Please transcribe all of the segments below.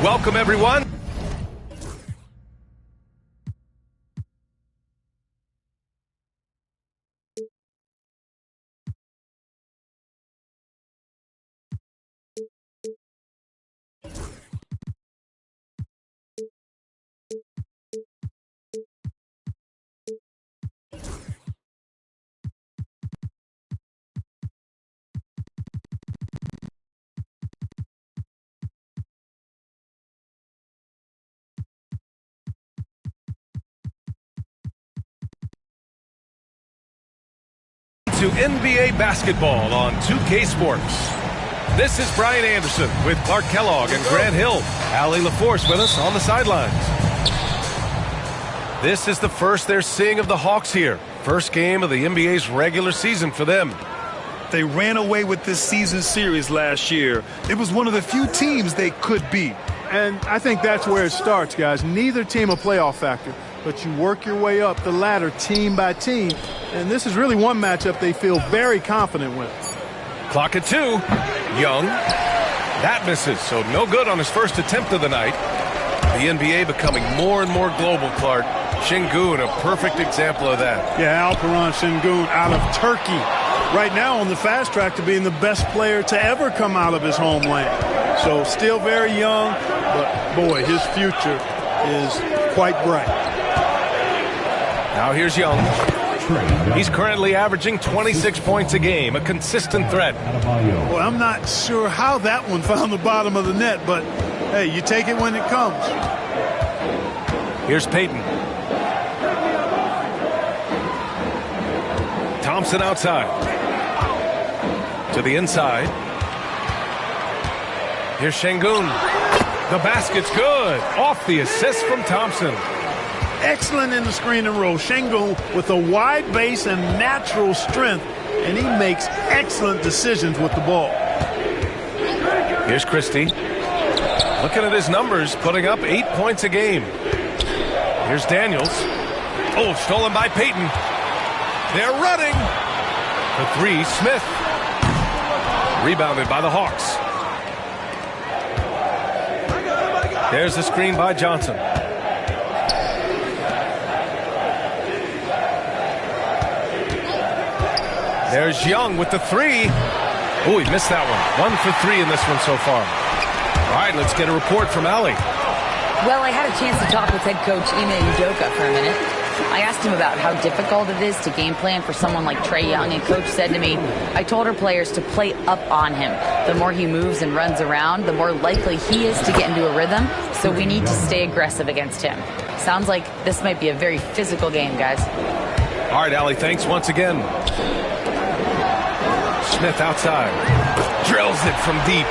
Welcome, everyone. To NBA basketball on 2K Sports. This is Brian Anderson with Clark Kellogg and Grant Hill. Allie LaForce with us on the sidelines. This is the first they're seeing of the Hawks here. First game of the NBA's regular season for them. They ran away with this season series last year. It was one of the few teams they could beat. And I think that's where it starts, guys. Neither team a playoff factor, but you work your way up the ladder team by team. And this is really one matchup they feel very confident with. Clock at 2. Young. That misses, so no good on his first attempt of the night. The NBA becoming more and more global, Clark. Şengün, a perfect example of that. Yeah, Alperen Şengün out of Turkey. Right now on the fast track to being the best player to ever come out of his homeland. So still very young, but boy, his future is quite bright. Now here's Young. He's currently averaging 26 points a game, a consistent threat. Well, I'm not sure how that one found the bottom of the net, but hey, you take it when it comes. Here's Payton. Thompson outside. To the inside. Here's Şengün. The basket's good. Off the assist from Thompson. Excellent in the screen and roll. Şengün with a wide base and natural strength, and he makes excellent decisions with the ball. Here's Christie. Looking at his numbers, putting up 8 points a game. Here's Daniels. Oh, stolen by Payton. They're running. For 3, Smith. Rebounded by the Hawks. There's the screen by Johnson. There's Young with the 3. Oh, he missed that one. 1 for 3 in this one so far. All right, let's get a report from Allie. Well, I had a chance to talk with head coach Ime Udoka for a minute. I asked him about how difficult it is to game plan for someone like Trae Young, and coach said to me, I told our players to play up on him. The more he moves and runs around, the more likely he is to get into a rhythm, so we need to stay aggressive against him. Sounds like this might be a very physical game, guys. All right, Allie, thanks once again. Smith outside. Drills it from deep.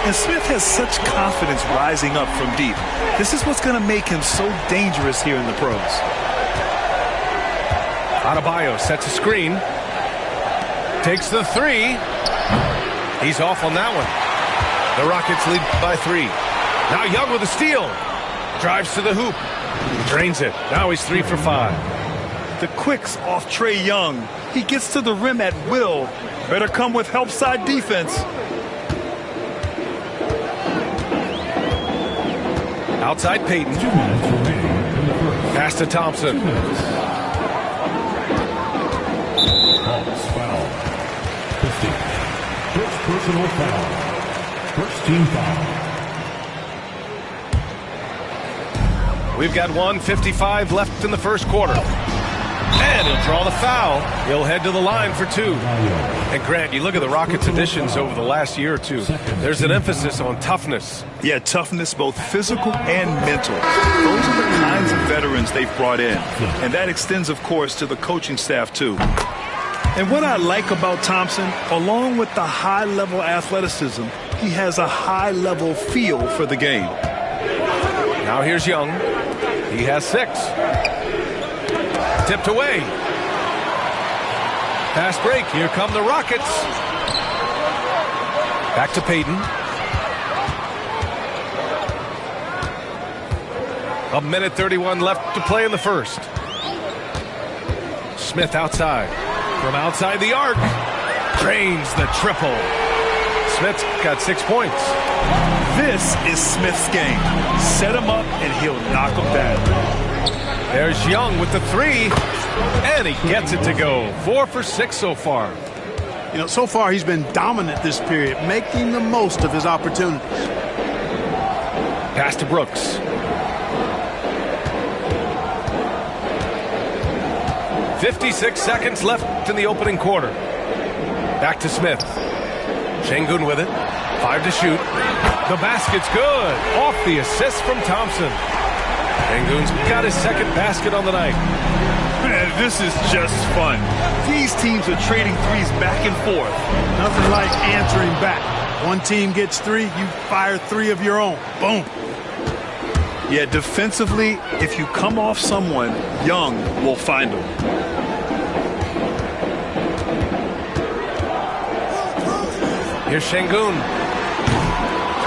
And Smith has such confidence rising up from deep. This is what's going to make him so dangerous here in the pros. Adebayo sets a screen. Takes the 3. He's off on that one. The Rockets lead by 3. Now Young with a steal. Drives to the hoop. Drains it. Now he's 3 for 5. The quicks off Trae Young. He gets to the rim at will. Better come with help side defense. Outside Payton. Pass to Thompson. Hawks foul. 50. First personal foul. First team foul. We've got 1:55 left in the first quarter. And he'll draw the foul. He'll head to the line for 2. And Grant, you look at the Rockets' additions over the last year or two. There's an emphasis on toughness. Yeah, toughness, both physical and mental. Those are the kinds of veterans they've brought in. And that extends, of course, to the coaching staff, too. And what I like about Thompson, along with the high-level athleticism, he has a high-level feel for the game. Now here's Young. He has 6. Tipped away. Fast break. Here come the Rockets. Back to Payton. 1:31 left to play in the first. Smith outside. From outside the arc. Drains the triple. Smith's got 6 points. This is Smith's game. Set him up, and he'll knock him down. There's Young with the 3, and he gets it to go. 4 for 6 so far. You know, so far he's been dominant this period, making the most of his opportunities. Pass to Brooks. 56 seconds left in the opening quarter. Back to Smith. Şengün with it. 5 to shoot. The basket's good. Off the assist from Thompson. Şengün's got his second basket on the night. Man, this is just fun. These teams are trading threes back and forth. Nothing like answering back. One team gets 3, you fire 3 of your own. Boom. Yeah, defensively, if you come off someone, Young will find them. Here's Şengün.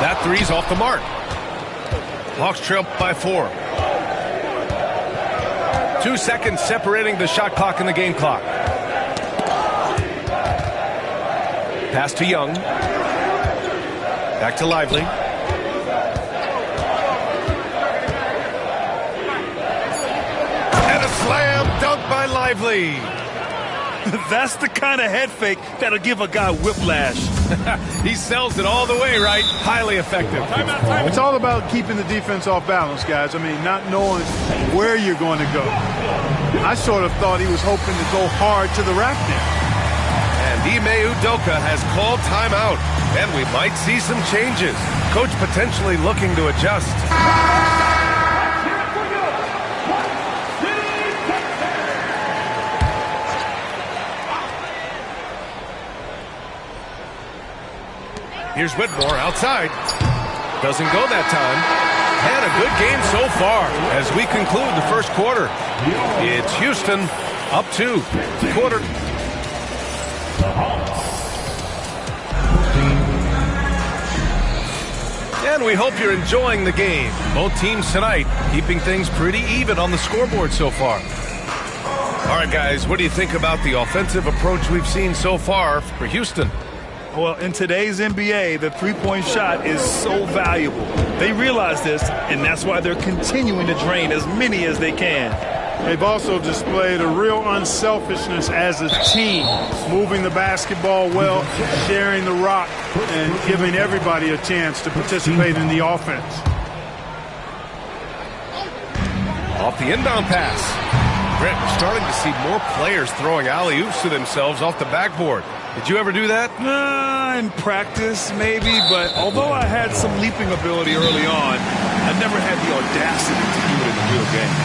That 3's off the mark. Hawks trail by 4. 2 seconds separating the shot clock and the game clock. Pass to Young. Back to Lively. And a slam dunk by Lively. That's the kind of head fake that'll give a guy whiplash. He sells it all the way, right? Highly effective. It's all about keeping the defense off balance, guys. I mean, not knowing where you're going to go. I sort of thought he was hoping to go hard to the rack there. And Ime Udoka has called timeout, and we might see some changes. Coach potentially looking to adjust. Here's Whitmore outside. Doesn't go that time. And a good game so far as we conclude the first quarter. It's Houston up 2. Quarter. And we hope you're enjoying the game. Both teams tonight keeping things pretty even on the scoreboard so far. All right, guys, what do you think about the offensive approach we've seen so far for Houston? Well, in today's NBA, the three-point shot is so valuable. They realize this, and that's why they're continuing to drain as many as they can. They've also displayed a real unselfishness as a team, moving the basketball well, sharing the rock, and giving everybody a chance to participate in the offense. Off the inbound pass. Brent, we're starting to see more players throwing alley-oops to themselves off the backboard. Did you ever do that? In practice, maybe, but although I had some leaping ability early on, I never had the audacity to do it in the real game.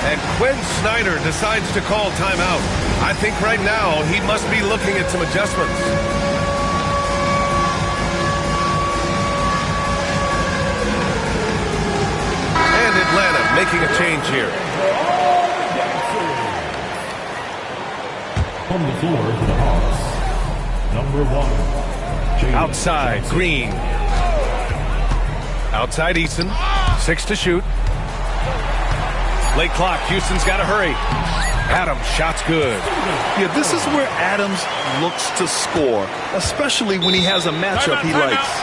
And Quinn Snyder decides to call timeout. I think right now he must be looking at some adjustments. And Atlanta making a change here. On the floor for the Hawks, number 1, James Outside, Johnson. Green. Outside, Eason. 6 to shoot. Late clock. Houston's got to hurry. Adams, shot's good. Yeah, this is where Adams looks to score, especially when he has a matchup he likes.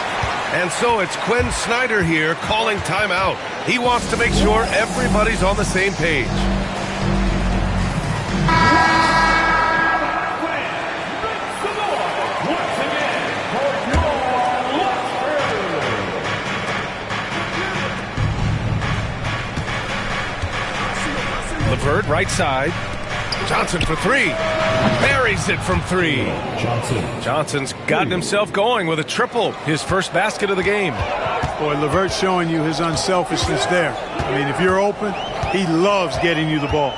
And so it's Quinn Snyder here calling timeout. He wants to make sure everybody's on the same page. LeVert, right side. Johnson for 3. Buries it from 3. Johnson's gotten himself going with a triple. His first basket of the game. Boy, LeVert's showing you his unselfishness there. I mean, if you're open, he loves getting you the ball.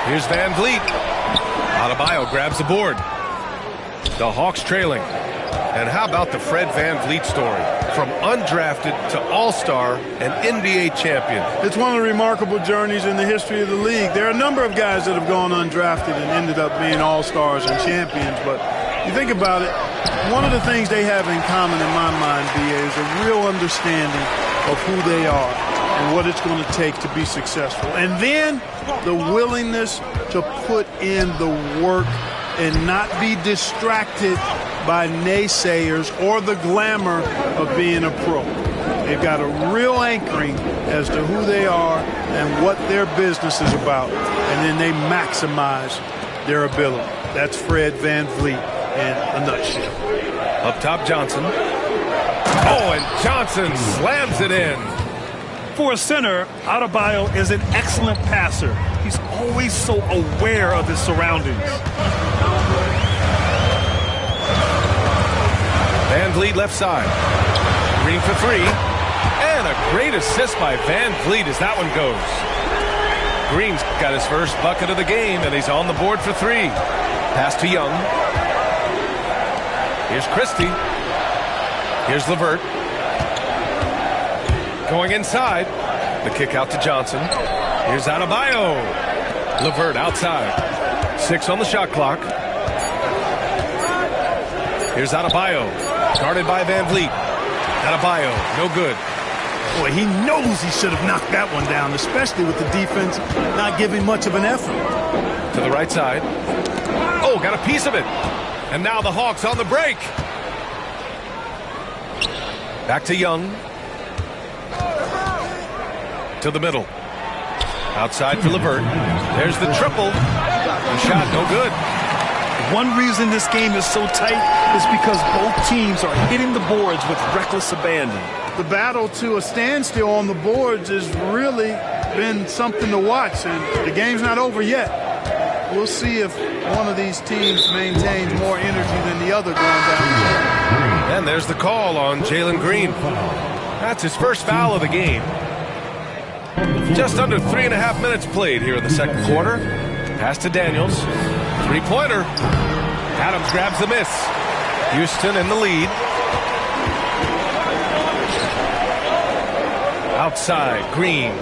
Here's Van Vliet. Adebayo grabs the board. The Hawks trailing. And how about the Fred Van Vliet story? From undrafted to all-star and NBA champion. It's one of the remarkable journeys in the history of the league. There are a number of guys that have gone undrafted and ended up being all-stars and champions. But you think about it, one of the things they have in common in my mind, B.A., is a real understanding of who they are and what it's going to take to be successful. And then the willingness to put in the work and not be distracted by naysayers or the glamour of being a pro. They've got a real anchoring as to who they are and what their business is about, and then they maximize their ability. That's Fred VanVleet in a nutshell. Up top, Johnson. Oh, and Johnson slams it in. For a center, Adebayo is an excellent passer. He's always so aware of his surroundings. VanVleet left side. Green for three. And a great assist by VanVleet as that one goes. Green's got his first bucket of the game, and he's on the board for three. Pass to Young. Here's Christie. Here's LeVert. Going inside. The kick out to Johnson. Here's Adebayo. LeVert outside. 6 on the shot clock. Here's Adebayo. Guarded by VanVleet. Adebayo, no good. Boy, he knows he should have knocked that one down, especially with the defense not giving much of an effort. To the right side. Oh, got a piece of it. And now the Hawks on the break. Back to Young. To the middle. Outside for LeVert. There's the triple. The shot, no good. One reason this game is so tight is because both teams are hitting the boards with reckless abandon. The battle to a standstill on the boards has really been something to watch, and the game's not over yet. We'll see if one of these teams maintains more energy than the other going down. And there's the call on Jalen Green. That's his first foul of the game. Just under 3.5 minutes played here in the second quarter. Pass to Daniels. Three-pointer. Adams grabs the miss. Houston in the lead. Outside, Green.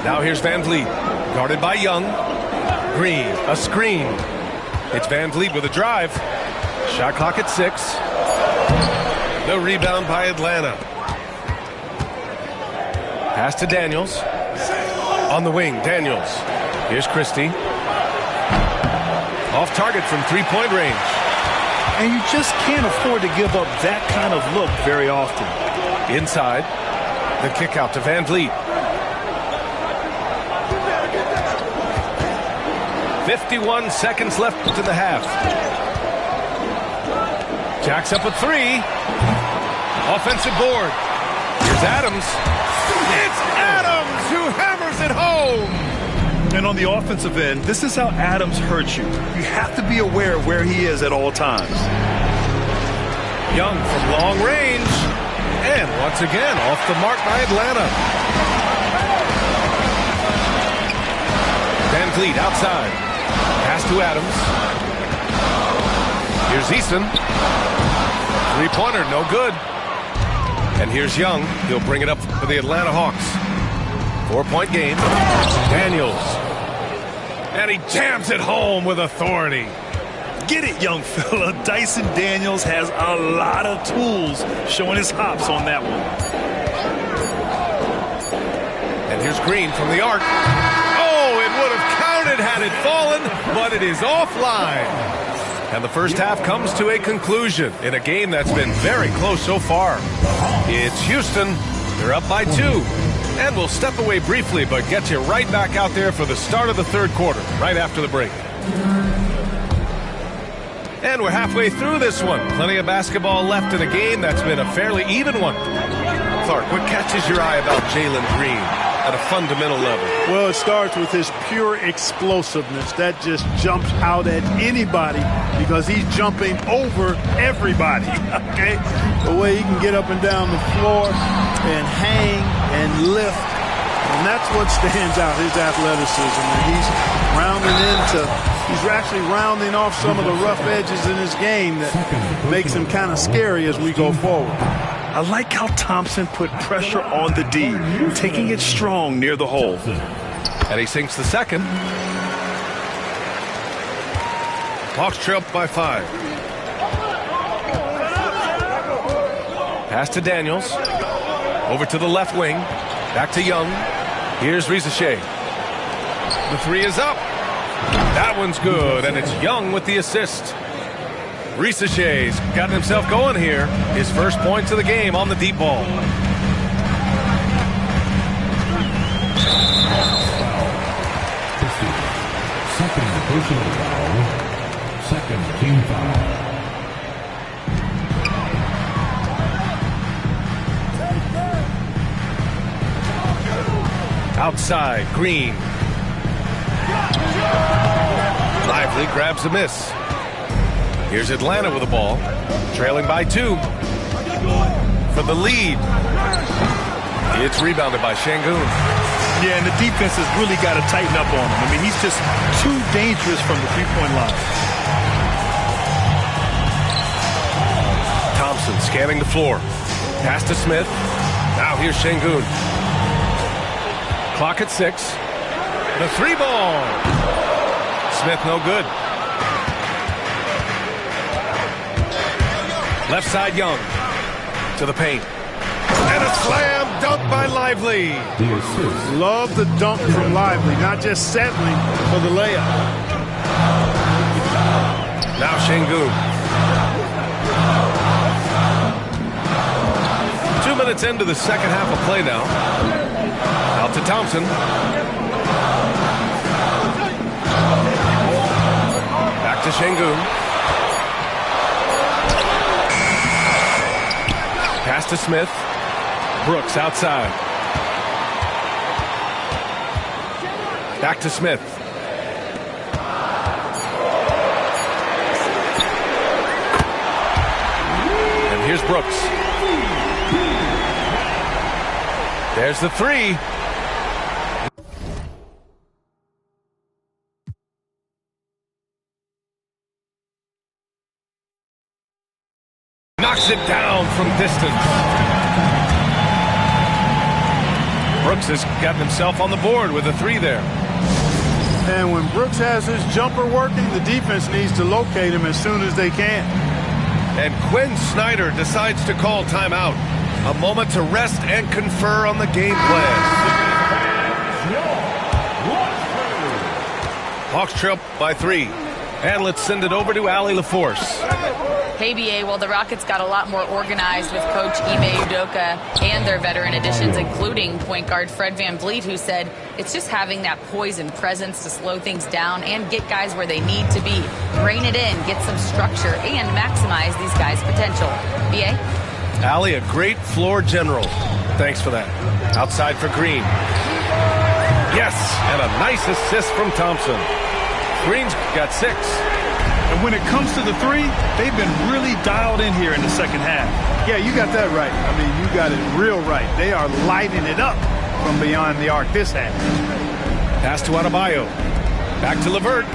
Now here's VanVleet. Guarded by Young. Green, a screen. It's VanVleet with a drive. Shot clock at 6. The rebound by Atlanta. Pass to Daniels. On the wing, Daniels. Here's Christie. Off target from three-point range. And you just can't afford to give up that kind of look very often. Inside. The kick out to VanVleet. 51 seconds left in the half. Jacks up a three. Offensive board. Here's Adams. It's Adams who hammers it home. And on the offensive end, this is how Adams hurts you. You have to be aware of where he is at all times. Young from long range. And once again, off the mark by Atlanta. VanVleet outside. Pass to Adams. Here's Easton. Three-pointer, no good. And here's Young. He'll bring it up for the Atlanta Hawks. 4-point game. Daniels. And he jams it home with authority. Get it, young fella. Dyson Daniels has a lot of tools, showing his hops on that one. And here's Green from the arc. Oh, it would have counted had it fallen, but it is offline. And the first half comes to a conclusion in a game that's been very close so far. It's Houston. They're up by 2. And we'll step away briefly, but get you right back out there for the start of the third quarter, right after the break. And we're halfway through this one. Plenty of basketball left in a game that's been a fairly even one. Clark, what catches your eye about Jalen Green at a fundamental level? Well, it starts with his pure explosiveness. That just jumps out at anybody because he's jumping over everybody, okay? The way he can get up and down the floor and hang and lift. And that's what stands out, his athleticism. And he's actually rounding off some of the rough edges in his game that makes him kind of scary as we go forward. I like how Thompson put pressure on the D, taking it strong near the hole. And he sinks the second. Hawks trail up by 5. Pass to Daniels. Over to the left wing. Back to Young. Here's Risacher. The three is up. That one's good, and it's Young with the assist. Risache's gotten himself going here. His first points of the game on the deep ball. Second personal foul. Second team foul. Outside, Green. Lively grabs the miss. Here's Atlanta with the ball, trailing by 2 for the lead. It's rebounded by Şengün. Yeah, and the defense has really got to tighten up on him. I mean, he's just too dangerous from the three-point line. Thompson scanning the floor. Pass to Smith. Now here's Şengün. Clock at 6. The 3-ball. Smith no good. Left side Young. To the paint. And a slam dunk by Lively. The assist. Love the dunk from Lively, not just settling for the layup. Now Şengün. 2 minutes into the second half of play now. Out to Thompson. Back to Şengün. Pass to Smith. Brooks outside. Back to Smith. And here's Brooks. There's the 3. Knocks it down from distance. Brooks has gotten himself on the board with a 3 there. And when Brooks has his jumper working, the defense needs to locate him as soon as they can. And Quinn Snyder decides to call timeout. A moment to rest and confer on the game plan. Hawks trail by 3. And let's send it over to Allie LaForce. Hey, BA, well, the Rockets got a lot more organized with Coach Ime Udoka and their veteran additions, including point guard Fred VanVleet, who said it's just having that poise and presence to slow things down and get guys where they need to be. Rein it in, get some structure, and maximize these guys' potential. BA? Allie, a great floor general. Thanks for that. Outside for Green. Yes, and a nice assist from Thompson. Green's got 6. And when it comes to the 3, they've been really dialed in here in the second half. Yeah, you got that right. I mean, you got it real right. They are lighting it up from beyond the arc this half. Pass to Adebayo. Back to LeVert.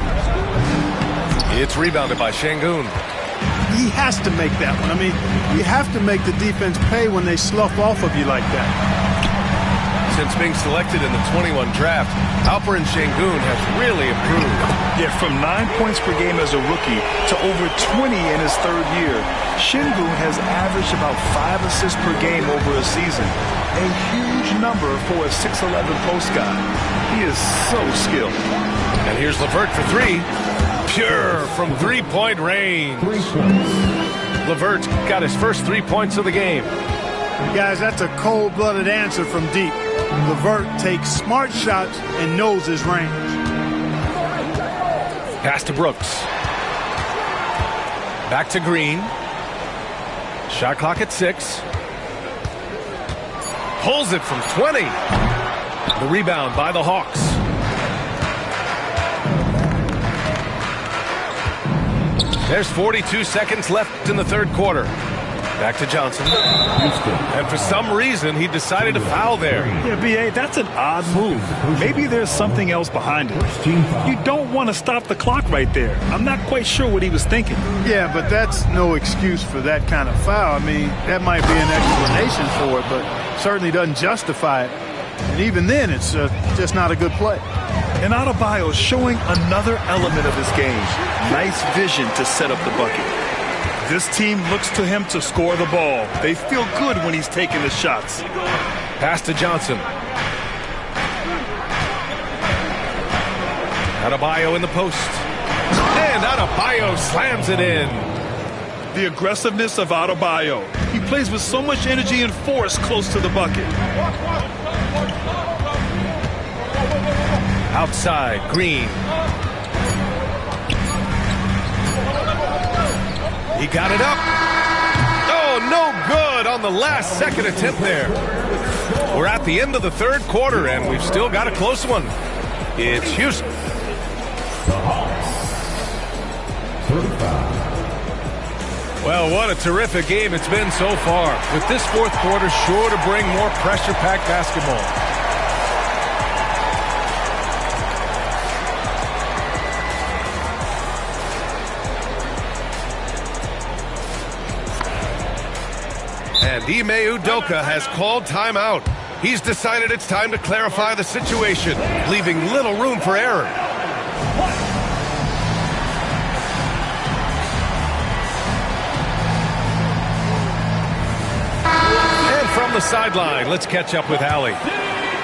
It's rebounded by Şengün. He has to make that one. I mean, you have to make the defense pay when they slough off of you like that. Since being selected in the 21 draft, Alperen Şengün has really improved. Yeah, from 9 points per game as a rookie to over 20 in his third year, Şengün has averaged about 5 assists per game over a season. A huge number for a 6'11 post guy. He is so skilled. And here's LeVert for 3. Pure from three-point range. 3 points. LeVert got his first 3 points of the game. Guys, that's a cold-blooded answer from deep. LeVert takes smart shots and knows his range. Pass to Brooks. Back to Green. Shot clock at 6. Pulls it from 20. The rebound by the Hawks. There's 42 seconds left in the third quarter. Back to Johnson. And for some reason, he decided to foul there. Yeah, B.A., that's an odd move. Maybe there's something else behind it. You don't want to stop the clock right there. I'm not quite sure what he was thinking. Yeah, but that's no excuse for that kind of foul. I mean, that might be an explanation for it, but certainly doesn't justify it. And even then, it's just not a good play. And Adebayo showing another element of his game. Nice vision to set up the bucket. This team looks to him to score the ball. They feel good when he's taking the shots. Pass to Johnson. Adebayo in the post. And Adebayo slams it in. The aggressiveness of Adebayo. He plays with so much energy and force close to the bucket. Outside, Green. He got it up. Oh, no good on the last second attempt there. We're at the end of the third quarter, and we've still got a close one. It's Houston. Well, what a terrific game it's been so far. With this fourth quarter sure to bring more pressure-packed basketball. And Ime Udoka has called timeout. He's decided it's time to clarify the situation, leaving little room for error. And from the sideline, let's catch up with Allie.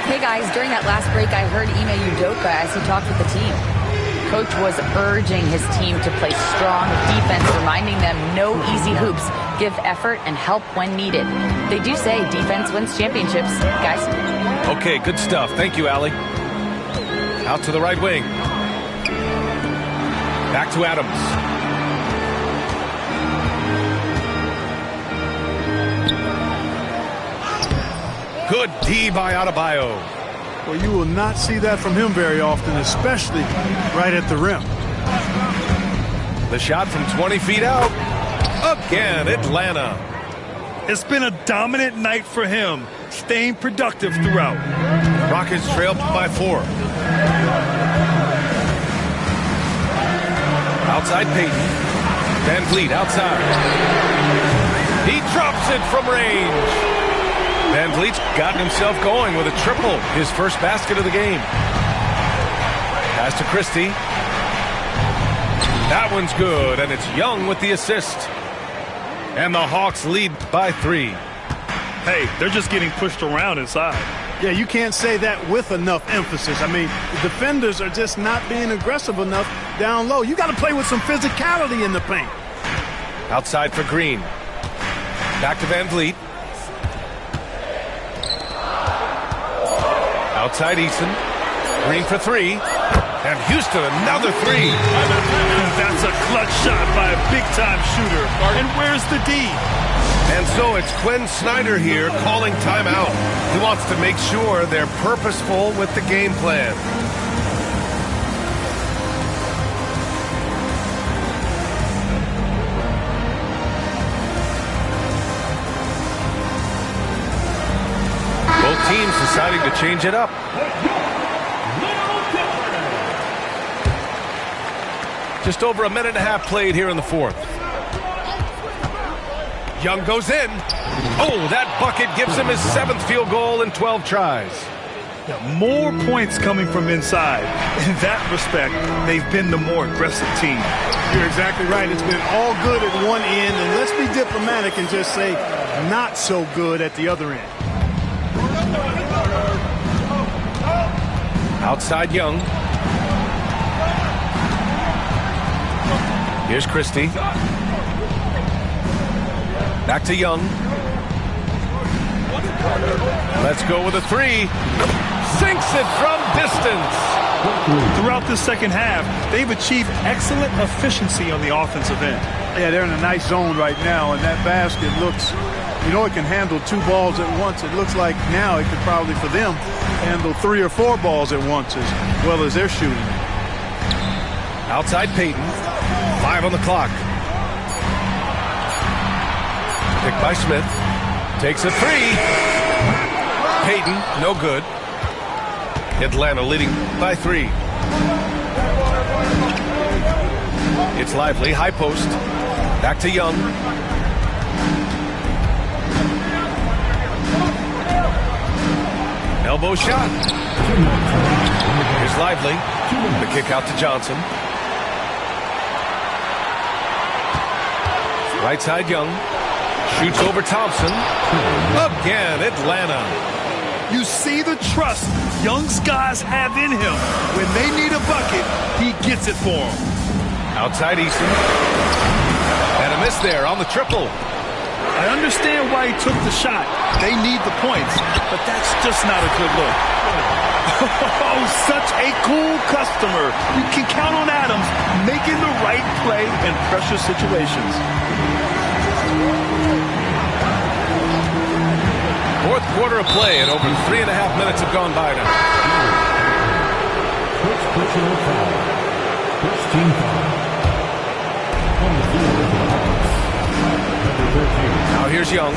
Hey guys, during that last break, I heard Ime Udoka as he talked with the team. Coach was urging his team to play strong defense, reminding them no easy hoops, give effort, and help when needed. They do say defense wins championships, guys. Okay, good stuff. Thank you, Allie. Out to the right wing. Back to Adams. Good D by Adebayo. Well, you will not see that from him very often, especially right at the rim. The shot from 20 feet out. Again, Atlanta. It's been a dominant night for him, staying productive throughout. Rockets trail by 4. Outside Payton. Van Vliet outside. He drops it from range. Van Vliet's gotten himself going with a triple, his first basket of the game. Pass to Christie. That one's good, and it's Young with the assist. And the Hawks lead by 3. Hey, they're just getting pushed around inside. Yeah, you can't say that with enough emphasis. I mean, the defenders are just not being aggressive enough down low. You got to play with some physicality in the paint. Outside for Green. Back to Van Vliet. Outside Eason. Green for 3. And Houston, another 3. That's a clutch shot by a big-time shooter. And where's the D? And so it's Quinn Snyder here calling timeout. He wants to make sure they're purposeful with the game plan. Both teams deciding to change it up. Just over a minute and a half played here in the fourth. Young goes in. Oh, that bucket gives him his 7th field goal in 12 tries. More points coming from inside. In that respect, they've been the more aggressive team. You're exactly right. It's been all good at one end, and let's be diplomatic and just say not so good at the other end. Outside Young. Here's Christie. Back to Young. Let's go with a 3. Sinks it from distance. Throughout the second half, they've achieved excellent efficiency on the offensive end. Yeah, they're in a nice zone right now, and that basket looks, you know, it can handle 2 balls at once. It looks like now it could probably, for them, handle 3 or 4 balls at once as well as they're shooting. Outside Payton. 5 on the clock. Picked by Smith. Takes a 3. Payton, no good. Atlanta leading by 3. It's Lively, high post. Back to Young. Elbow shot. Here's Lively. The kick out to Johnson. Right side Young. Shoots over Thompson. Again, Atlanta. You see the trust young guys have in him. When they need a bucket, he gets it for them. Outside Easton. And a miss there on the triple. I understand why he took the shot. They need the points, but that's just not a good look. Oh, such a cool customer. You can count on Adams making the right play in pressure situations. Fourth quarter of play, and over 3.5 minutes have gone by now. First personal foul. First team foul. On the field of the Hawks. Number 13. Now here's Young.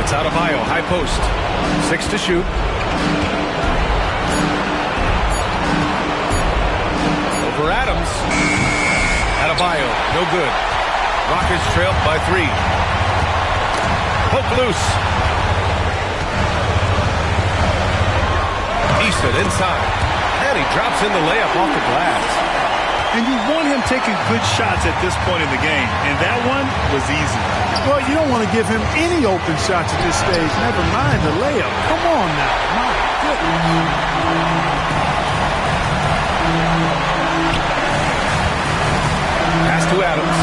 It's Adebayo, high post. 6 to shoot. Over Adams. Adebayo, no good. Rockets trail by 3. Poke loose. Easton inside. And he drops in the layup off the glass. And you want him taking good shots at this point in the game. And that one was easy. Well, you don't want to give him any open shots at this stage. Never mind the layup. Come on now. My goodness. Pass to Adams.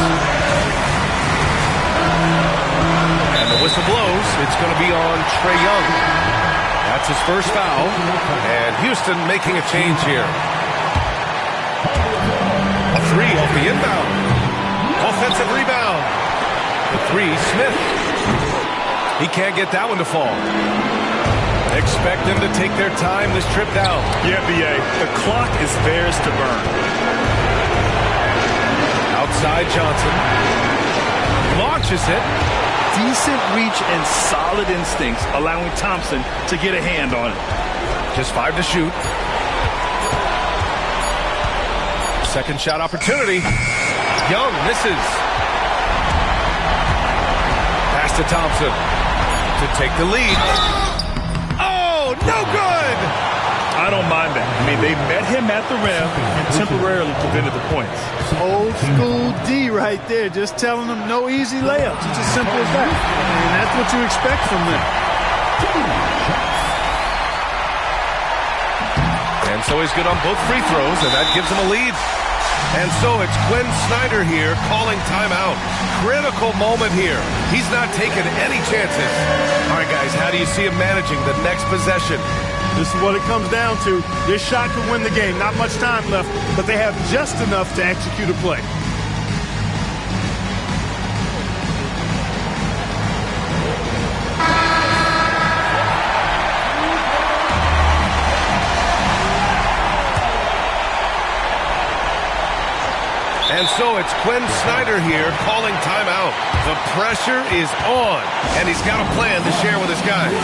And the whistle blows. It's going to be on Trae Young. That's his first foul. And Houston making a change here. A 3 off the inbound. Offensive rebound. The 3, Smith. He can't get that one to fall. Expect them to take their time this trip down. Yeah, B.A. The clock is theirs to burn. Outside Johnson. Launches it. Decent reach and solid instincts, allowing Thompson to get a hand on it. Just 5 to shoot. Second shot opportunity. Young misses. Pass to Thompson to take the lead. Oh, no good! I don't mind that. I mean, they met him at the rim and temporarily prevented the points. Old school D right there, just telling them no easy layups. It's as simple as that. And that's what you expect from them. And so he's good on both free throws, and that gives him a lead. And so it's Quinn Snyder here calling timeout. Critical moment here. He's not taking any chances. All right, guys, how do you see him managing the next possession? This is what it comes down to. This shot could win the game. Not much time left, but they have just enough to execute a play. And so it's Quinn Snyder here calling timeout. The pressure is on, and he's got a plan to share with his guys.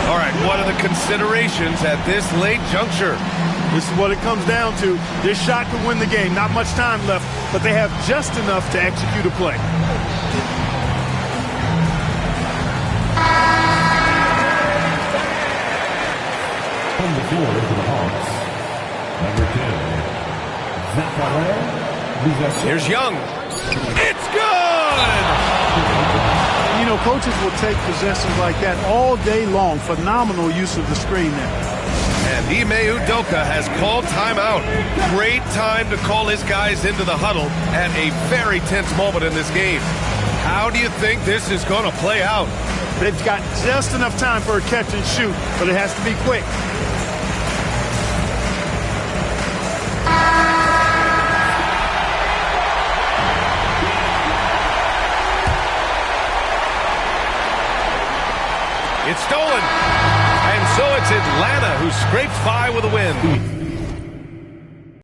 All right, what are the considerations at this late juncture? This is what it comes down to. This shot could win the game. Not much time left, but they have just enough to execute a play. On the floor for the Hawks. Number 10. Zachariah. Here's Young. It's good! You know, coaches will take possessions like that all day long. Phenomenal use of the screen there. And Ime Udoka has called timeout. Great time to call his guys into the huddle at a very tense moment in this game. How do you think this is going to play out? They've got just enough time for a catch and shoot, but it has to be quick. It's stolen. And so it's Atlanta who scrapes by with a win.